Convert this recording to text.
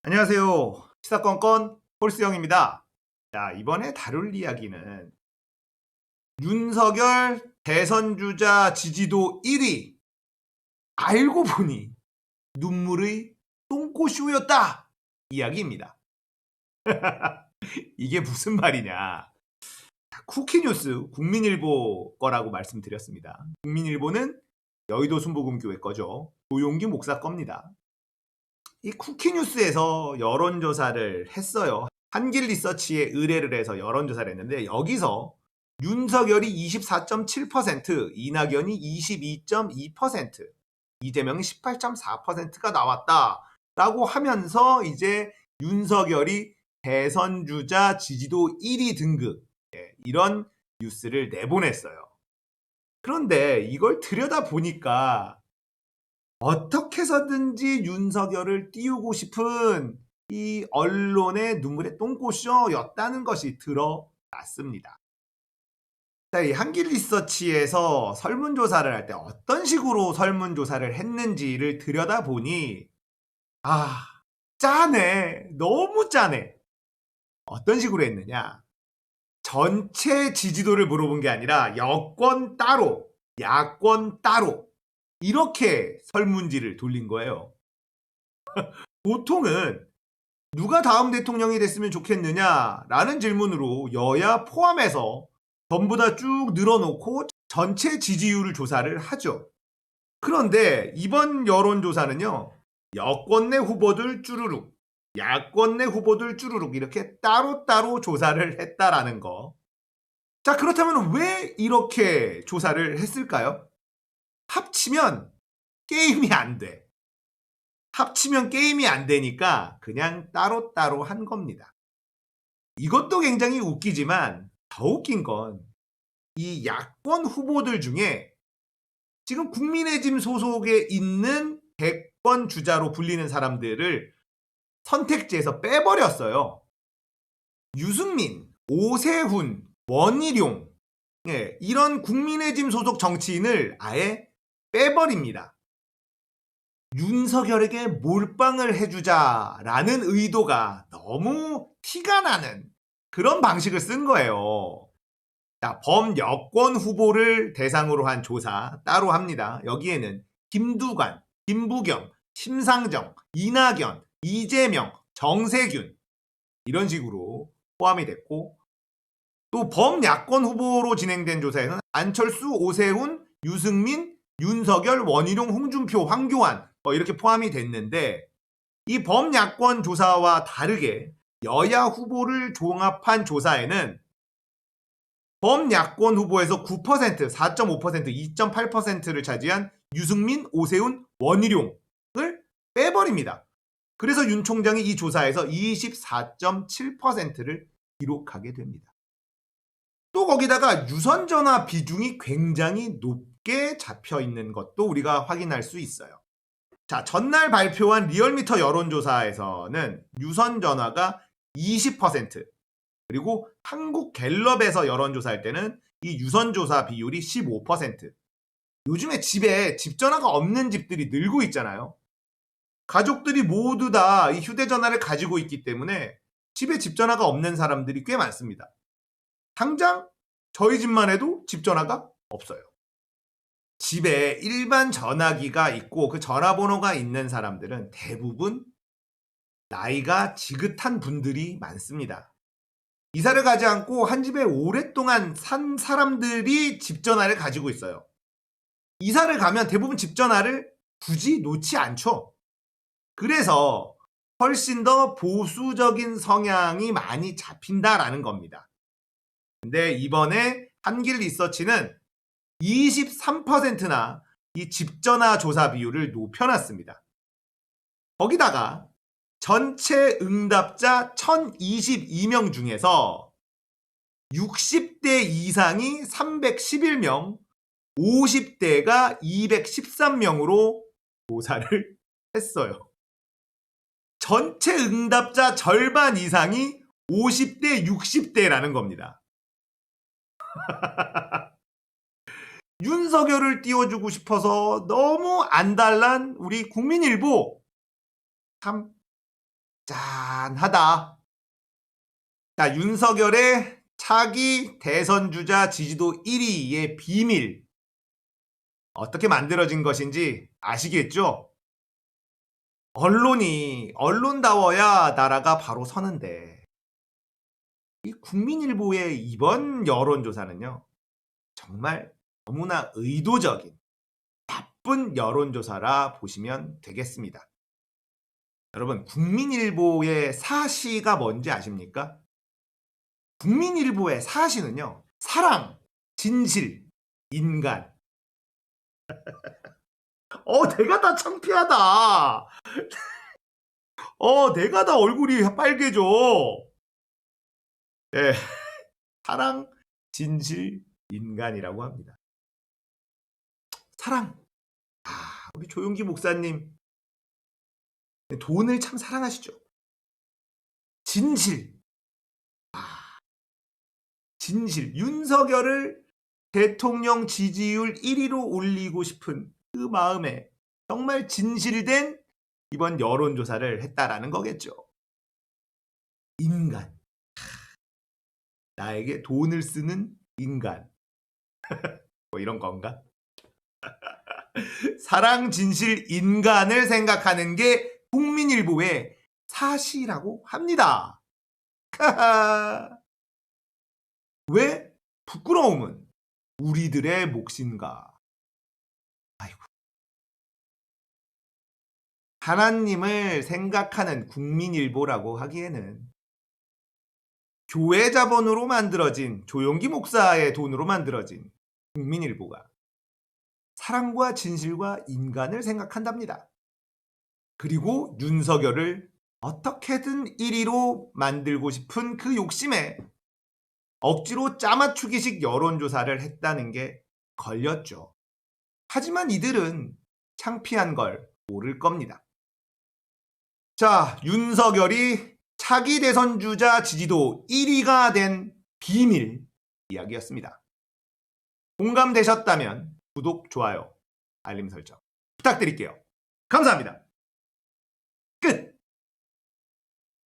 안녕하세요. 시사건건 홀수영입니다. 자, 이번에 다룰 이야기는 윤석열 대선 주자 지지도 1위. 알고 보니 눈물의 똥꼬쇼였다. 이야기입니다. 이게 무슨 말이냐. 쿠키뉴스 국민일보 거라고 말씀드렸습니다. 국민일보는 여의도 순복음교회 거죠. 조용기 목사 겁니다. 이 쿠키뉴스에서 여론조사를 했어요. 한길리서치에 의뢰를 해서 여론조사를 했는데 여기서 윤석열이 24.7%, 이낙연이 22.2%, 이재명이 18.4%가 나왔다라고 하면서 이제 윤석열이 대선 주자 지지도 1위 등급 이런 뉴스를 내보냈어요. 그런데 이걸 들여다보니까 어떻게 해서든지 윤석열을 띄우고 싶은 이 언론의 눈물의 똥꼬쇼였다는 것이 드러났습니다. 이 한길리서치에서 설문조사를 할 때 어떤 식으로 설문조사를 했는지를 들여다보니 짜네. 너무 짜네. 어떤 식으로 했느냐. 전체 지지도를 물어본 게 아니라 여권 따로, 야권 따로 이렇게 설문지를 돌린 거예요. 보통은 누가 다음 대통령이 됐으면 좋겠느냐라는 질문으로 여야 포함해서 전부 다 쭉 늘어놓고 전체 지지율을 조사를 하죠. 그런데 이번 여론조사는요. 여권 내 후보들 쭈루룩, 야권 내 후보들 쭈루룩 이렇게 따로따로 조사를 했다라는 거. 자, 그렇다면 왜 이렇게 조사를 했을까요? 합치면 게임이 안 돼. 합치면 게임이 안 되니까 그냥 따로따로 한 겁니다. 이것도 굉장히 웃기지만 더 웃긴 건 이 야권 후보들 중에 지금 국민의힘 소속에 있는 대권 주자로 불리는 사람들을 선택지에서 빼버렸어요. 유승민, 오세훈, 원희룡 이런 국민의힘 소속 정치인을 아예 빼버립니다. 윤석열에게 몰빵을 해주자라는 의도가 너무 티가 나는 그런 방식을 쓴 거예요. 자, 범여권 후보를 대상으로 한 조사 따로 합니다. 여기에는 김두관, 김부겸, 심상정, 이낙연, 이재명, 정세균 이런 식으로 포함이 됐고 또 범야권 후보로 진행된 조사에서는 안철수, 오세훈, 유승민, 윤석열, 원희룡, 홍준표, 황교안 이렇게 포함이 됐는데 이 범야권 조사와 다르게 여야 후보를 종합한 조사에는 범야권 후보에서 9%, 4.5%, 2.8%를 차지한 유승민, 오세훈, 원희룡을 빼버립니다. 그래서 윤 총장이 이 조사에서 24.7%를 기록하게 됩니다. 또 거기다가 유선전화 비중이 굉장히 높게 잡혀 있는 것도 우리가 확인할 수 있어요. 자, 전날 발표한 리얼미터 여론조사에서는 유선전화가 20%, 그리고 한국갤럽에서 여론조사할 때는 이 유선조사 비율이 15%. 요즘에 집에 집전화가 없는 집들이 늘고 있잖아요. 가족들이 모두 다 이 휴대전화를 가지고 있기 때문에 집에 집전화가 없는 사람들이 꽤 많습니다. 당장 저희 집만 해도 집전화가 없어요. 집에 일반 전화기가 있고 그 전화번호가 있는 사람들은 대부분 나이가 지긋한 분들이 많습니다. 이사를 가지 않고 한 집에 오랫동안 산 사람들이 집전화를 가지고 있어요. 이사를 가면 대부분 집전화를 굳이 놓지 않죠. 그래서 훨씬 더 보수적인 성향이 많이 잡힌다라는 겁니다. 근데 이번에 한길리서치는 23%나 이 집전화 조사 비율을 높여놨습니다. 거기다가 전체 응답자 1022명 중에서 60대 이상이 311명, 50대가 213명으로 조사를 했어요. 전체 응답자 절반 이상이 50대, 60대라는 겁니다. 윤석열을 띄워주고 싶어서 너무 안달난 우리 국민일보. 참 짠하다. 자, 윤석열의 차기 대선주자 지지도 1위의 비밀. 어떻게 만들어진 것인지 아시겠죠? 언론다워야 나라가 바로 서는데, 이 국민일보의 이번 여론조사는요, 정말 너무나 의도적인 나쁜 여론조사라 보시면 되겠습니다. 여러분, 국민일보의 사시가 뭔지 아십니까? 국민일보의 사시는요, 사랑, 진실, 인간. 내가 다 창피하다. 내가 다 얼굴이 빨개져. 예. 사랑, 진실, 인간이라고 합니다. 사랑. 우리 조용기 목사님. 돈을 참 사랑하시죠. 진실. 진실. 윤석열을 대통령 지지율 1위로 올리고 싶은 그 마음에 정말 진실된 이번 여론조사를 했다라는 거겠죠. 인간. 나에게 돈을 쓰는 인간. 뭐 이런 건가? 사랑, 진실, 인간을 생각하는 게 국민일보의 사시라고 합니다. 왜? 부끄러움은 우리들의 몫인가? 아이고. 하나님을 생각하는 국민일보라고 하기에는 교회 자본으로 만들어진, 조용기 목사의 돈으로 만들어진 국민일보가 사랑과 진실과 인간을 생각한답니다. 그리고 윤석열을 어떻게든 1위로 만들고 싶은 그 욕심에 억지로 짜맞추기식 여론조사를 했다는 게 걸렸죠. 하지만 이들은 창피한 걸 모를 겁니다. 자, 윤석열이 차기 대선 주자 지지도 1위가 된 비밀 이야기였습니다. 공감되셨다면 구독, 좋아요, 알림 설정 부탁드릴게요. 감사합니다.